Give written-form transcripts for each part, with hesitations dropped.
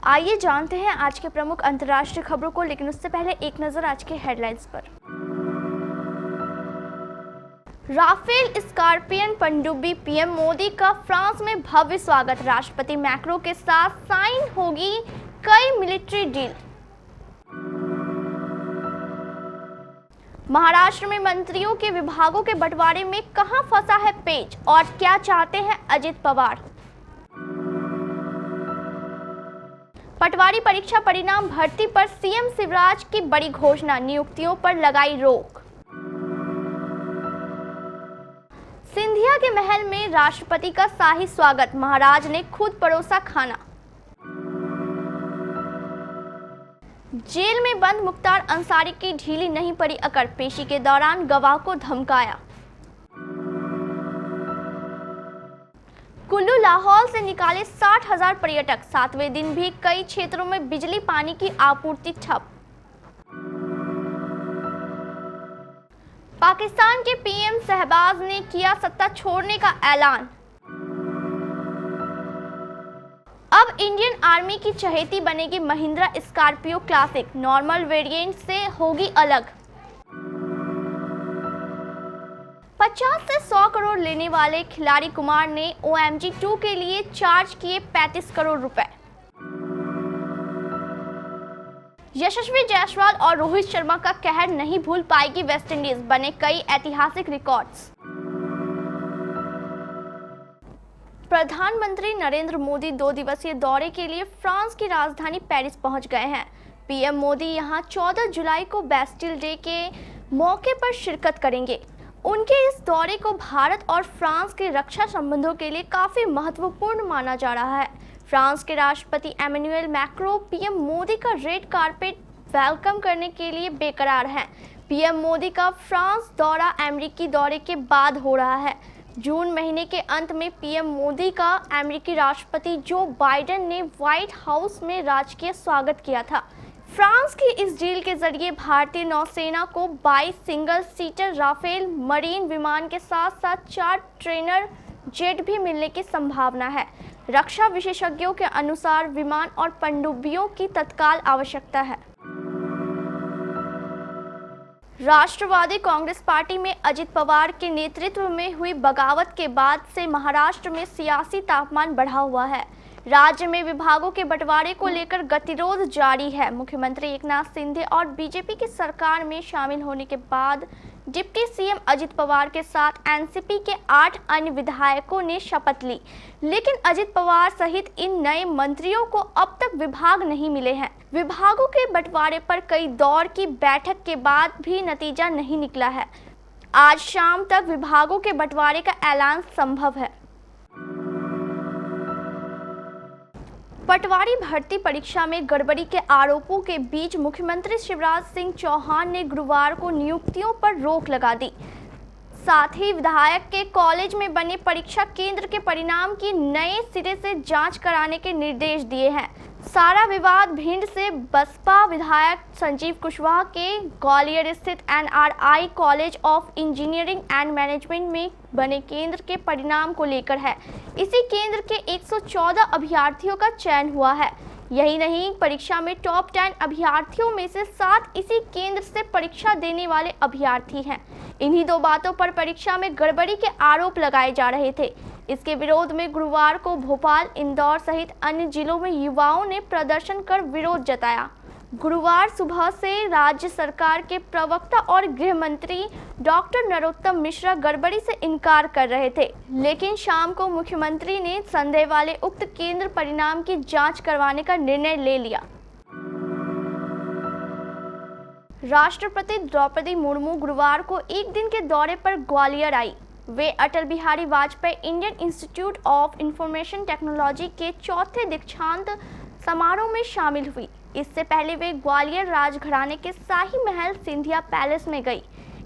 आइए जानते हैं आज के प्रमुख अंतर्राष्ट्रीय खबरों को, लेकिन उससे पहले एक नजर आज के हेडलाइंस पर। राफेल स्कॉर्पियन पनडुब्बी, पीएम मोदी का फ्रांस में भव्य स्वागत। राष्ट्रपति मैक्रो के साथ साइन होगी कई मिलिट्री डील। महाराष्ट्र में मंत्रियों के विभागों के बंटवारे में कहां फंसा है पेच, और क्या चाहते हैं अजित पवार। पटवारी परीक्षा परिणाम भर्ती पर सीएम शिवराज की बड़ी घोषणा, नियुक्तियों पर लगाई रोक। सिंधिया के महल में राष्ट्रपति का शाही स्वागत, महाराज ने खुद परोसा खाना। जेल में बंद मुख्तार अंसारी की ढीली नहीं पड़ी अकड़, पेशी के दौरान गवाह को धमकाया। कुल्लू लाहौल से निकाले 60,000 पर्यटक, 7वें दिन भी कई क्षेत्रों में बिजली पानी की आपूर्ति ठप। पाकिस्तान के पीएम शहबाज ने किया सत्ता छोड़ने का ऐलान। अब इंडियन आर्मी की चहेती बनेगी Mahindra Scorpio classic, normal variant से होगी अलग। 50 से 100 करोड़ लेने वाले खिलाड़ी कुमार ने OMG 2 के लिए चार्ज किए 35 करोड़ रुपए। यशस्वी जायसवाल और रोहित शर्मा का कहर नहीं भूल पाएगी वेस्टइंडीज, बने कई ऐतिहासिक रिकॉर्ड्स। प्रधानमंत्री नरेंद्र मोदी 2 दिवसीय दौरे के लिए फ्रांस की राजधानी पेरिस पहुंच गए हैं। पीएम मोदी यहां 14 जुलाई को बैस्टिल डे के मौके पर शिरकत करेंगे। उनके इस दौरे को भारत और फ्रांस के रक्षा संबंधों के लिए काफी महत्वपूर्ण माना जा रहा है। फ्रांस के राष्ट्रपति एमेनुएल मैक्रो पीएम मोदी का रेड कारपेट वेलकम करने के लिए बेकरार हैं। पीएम मोदी का फ्रांस दौरा अमेरिकी दौरे के बाद हो रहा है। जून महीने के अंत में पीएम मोदी का अमेरिकी राष्ट्रपति जो बाइडेन ने व्हाइट हाउस में राजकीय स्वागत किया था। फ्रांस की इस डील के जरिए भारतीय नौसेना को 22 सिंगल सीटर राफेल मरीन विमान के साथ साथ 4 ट्रेनर जेट भी मिलने की संभावना है। रक्षा विशेषज्ञों के अनुसार विमान और पनडुब्बियों की तत्काल आवश्यकता है। राष्ट्रवादी कांग्रेस पार्टी में अजित पवार के नेतृत्व में हुई बगावत के बाद से महाराष्ट्र में सियासी तापमान बढ़ा हुआ है। राज्य में विभागों के बंटवारे को लेकर गतिरोध जारी है। मुख्यमंत्री एकनाथ शिंदे और बीजेपी की सरकार में शामिल होने के बाद डिप्टी सीएम अजित पवार के साथ एनसीपी के 8 अन्य विधायकों ने शपथ ली, लेकिन अजित पवार सहित इन नए मंत्रियों को अब तक विभाग नहीं मिले हैं। विभागों के बंटवारे पर कई दौर की बैठक के बाद भी नतीजा नहीं निकला है। आज शाम तक विभागों के बंटवारे का ऐलान संभव है। पटवारी भर्ती परीक्षा में गड़बड़ी के आरोपों के बीच मुख्यमंत्री शिवराज सिंह चौहान ने गुरुवार को नियुक्तियों पर रोक लगा दी। साथ ही विधायक के कॉलेज में बने परीक्षा केंद्र के परिणाम की नए सिरे से जांच कराने के निर्देश दिए हैं। सारा विवाद भिंड से बसपा विधायक संजीव कुशवाहा के ग्वालियर स्थित NRI college of engineering and management में बने केंद्र के परिणाम को लेकर है। इसी केंद्र के 114 अभ्यर्थियों का चयन हुआ है। यही नहीं, परीक्षा में टॉप 10 अभ्यर्थियों में से 7 इसी केंद्र से परीक्षा देने वाले अभ्यर्थी हैं। इन्हीं 2 बातों पर परीक्षा में गड़बड़ी के आरोप लगाए जा रहे थे। इसके विरोध में गुरुवार को भोपाल, इंदौर सहित अन्य जिलों में युवाओं ने प्रदर्शन कर विरोध जताया। गुरुवार सुबह से राज्य सरकार के प्रवक्ता और गृह मंत्री डॉक्टर नरोत्तम मिश्रा गड़बड़ी से इनकार कर रहे थे, लेकिन शाम को मुख्यमंत्री ने संदेह वाले उक्त केंद्र परिणाम की जांच करवाने का निर्णय ले लिया। राष्ट्रपति द्रौपदी मुर्मू गुरुवार को एक दिन के दौरे पर ग्वालियर आई। वे Atal Bihari Vajpayee Indian institute of information technology के 4थे दीक्षांत समारोह में शामिल हुई। इससे पहले वे ग्वालियर राजघराने के शाही महल सिंधिया पैलेस में गई।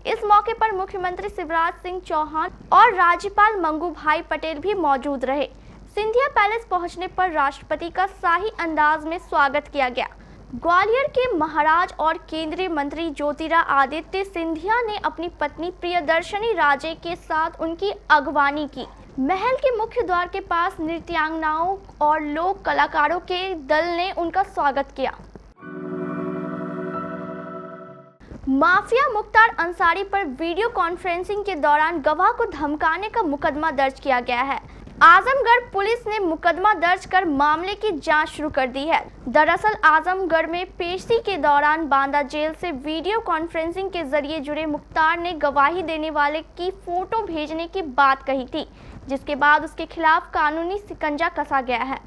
इस मौके पर मुख्यमंत्री शिवराज सिंह चौहान और राज्यपाल मंगू भाई पटेल भी मौजूद रहे। सिंधिया पैलेस पहुंचने पर राष्ट्रपति का शाही अंदाज में स्वागत किया गया। ग्वालियर के महाराज और केंद्रीय मंत्री ज्योतिरादित्य सिंधिया ने अपनी पत्नी प्रियदर्शनी राजे के साथ उनकी अगवानी की। महल के मुख्य द्वार के पास नृत्यांगनाओं और लोक कलाकारों के दल ने उनका स्वागत किया। माफिया मुख्तार अंसारी पर वीडियो कॉन्फ्रेंसिंग के दौरान गवाह को धमकाने का मुकदमा दर्ज किया गया है। आजमगढ़ पुलिस ने मुकदमा दर्ज कर मामले की जांच शुरू कर दी है। दरअसल आजमगढ़ में पेशी के दौरान बांदा जेल से वीडियो कॉन्फ्रेंसिंग के जरिए जुड़े मुख्तार ने गवाही देने वाले की फोटो भेजने की बात कही थी, जिसके बाद उसके खिलाफ कानूनी शिकंजा कसा गया है।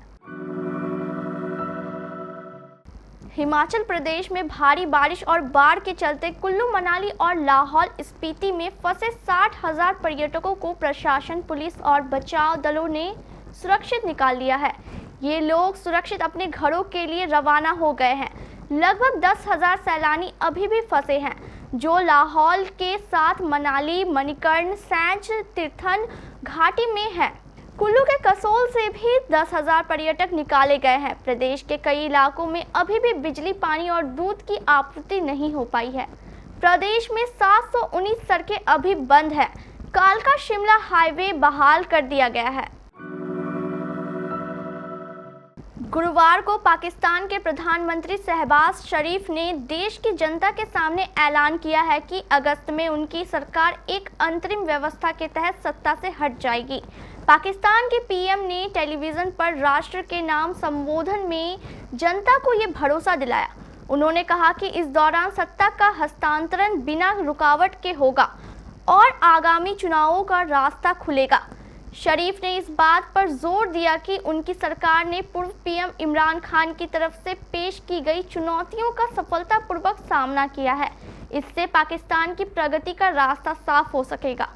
हिमाचल प्रदेश में भारी बारिश और बाढ़ के चलते कुल्लू मनाली और लाहौल स्पीति में फंसे 60,000 पर्यटकों को प्रशासन, पुलिस और बचाव दलों ने सुरक्षित निकाल लिया है। ये लोग सुरक्षित अपने घरों के लिए रवाना हो गए हैं। लगभग 10,000 सैलानी अभी भी फंसे हैं, जो लाहौल के साथ मनाली, मणिकर्ण, सैंज, तीर्थन घाटी में है। कुल्लू के कसोल से भी 10,000 पर्यटक निकाले गए हैं। प्रदेश के कई इलाकों में अभी भी बिजली, पानी और दूध की आपूर्ति नहीं हो पाई है। प्रदेश में 719 सड़कें अभी बंद है। कालका शिमला हाईवे बहाल कर दिया गया है। गुरुवार को पाकिस्तान के प्रधानमंत्री शहबाज शरीफ ने देश की जनता के सामने ऐलान किया है कि अगस्त में उनकी सरकार एक अंतरिम व्यवस्था के तहत सत्ता से हट जाएगी। पाकिस्तान के पीएम ने टेलीविजन पर राष्ट्र के नाम संबोधन में जनता को ये भरोसा दिलाया। उन्होंने कहा कि इस दौरान सत्ता का हस्तांतरण बिना रुकावट के होगा और आगामी चुनावों का रास्ता खुलेगा। शरीफ ने इस बात पर जोर दिया कि उनकी सरकार ने पूर्व पीएम इमरान खान की तरफ से पेश की गई चुनौतियों का सफलतापूर्वक सामना किया है। इससे पाकिस्तान की प्रगति का रास्ता साफ हो सकेगा।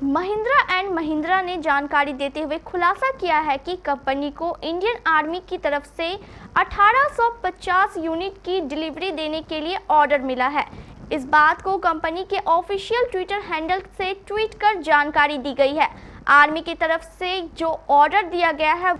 महिंद्रा एंड महिंद्रा ने जानकारी देते हुए खुलासा किया है कि कंपनी को इंडियन आर्मी की तरफ से 1850 यूनिट की डिलीवरी देने के लिए ऑर्डर मिला है। इस बात को कंपनी के ऑफिशियल ट्विटर हैंडल से ट्वीट कर जानकारी दी गई है। आर्मी की तरफ से जो ऑर्डर दिया गया है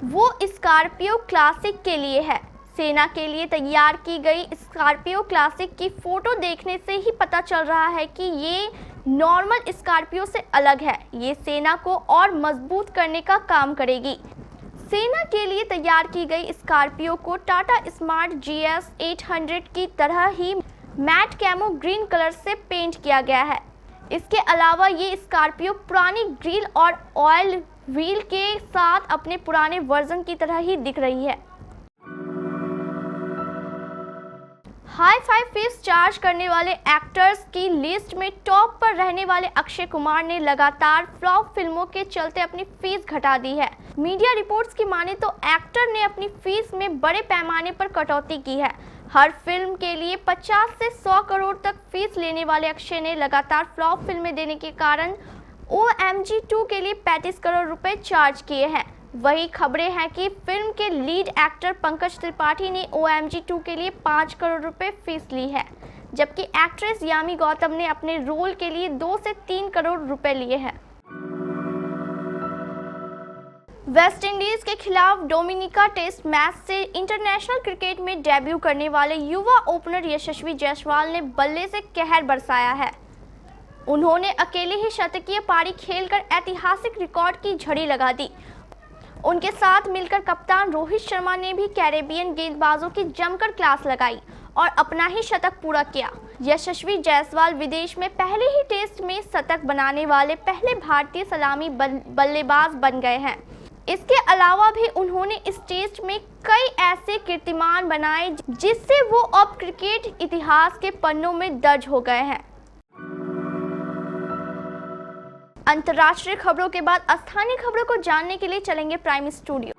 वो स्कॉर्पियो क्लासिक के लिए है। सेना के लिए तैयार की गई स्कॉर्पियो क्लासिक की फोटो देखने से ही पता चल रहा है कि ये नॉर्मल स्कॉर्पियो से अलग है। ये सेना को और मजबूत करने का काम करेगी। सेना के लिए तैयार की गई स्कॉर्पियो को टाटा स्मार्ट GS 800 की तरह ही मैट कैमो ग्रीन कलर से पेंट किया गया है। इसके अलावा ये स्कॉर्पियो पुरानी ग्रिल और ऑयल व्हील के साथ अपने पुराने वर्जन की तरह ही दिख रही है। हाई फाई फीस चार्ज करने वाले एक्टर्स की लिस्ट में टॉप पर रहने वाले अक्षय कुमार ने लगातार फ्लॉप फिल्मों के चलते अपनी फीस घटा दी है। मीडिया रिपोर्ट्स की माने तो एक्टर ने अपनी फीस में बड़े पैमाने पर कटौती की है। हर फिल्म के लिए 50 से 100 करोड़ तक फीस लेने वाले अक्षय ने लगातार फ्लॉप फिल्में देने के कारण OMG 2 के लिए 35 करोड़ रुपए चार्ज किए हैं। वही खबरें हैं कि फिल्म के लीड एक्टर पंकज त्रिपाठी ने OMG 2 के लिए 5 करोड़ रुपए फीस ली है, जबकि एक्ट्रेस यामी गौतम ने अपने रोल के लिए 2 से 3 करोड़ रुपए लिए हैं। वेस्ट इंडीज के खिलाफ डोमिनिका टेस्ट मैच से इंटरनेशनल क्रिकेट में डेब्यू करने वाले युवा ओपनर यशस्वी जायसवाल ने बल्ले से कहर बरसाया है। उन्होंने अकेले ही शतकीय पारी खेलकर ऐतिहासिक रिकॉर्ड की झड़ी लगा दी। उनके साथ मिलकर कप्तान रोहित शर्मा ने भी कैरेबियन गेंदबाजों की जमकर क्लास लगाई और अपना ही शतक पूरा किया। यशस्वी जायसवाल विदेश में पहले ही टेस्ट में शतक बनाने वाले पहले भारतीय सलामी बल्लेबाज बन गए हैं। इसके अलावा भी उन्होंने इस टेस्ट में कई ऐसे कीर्तिमान बनाए जिससे वो अब क्रिकेट इतिहास के पन्नों में दर्ज हो गए हैं। अंतर्राष्ट्रीय खबरों के बाद स्थानीय खबरों को जानने के लिए चलेंगे प्राइम स्टूडियो।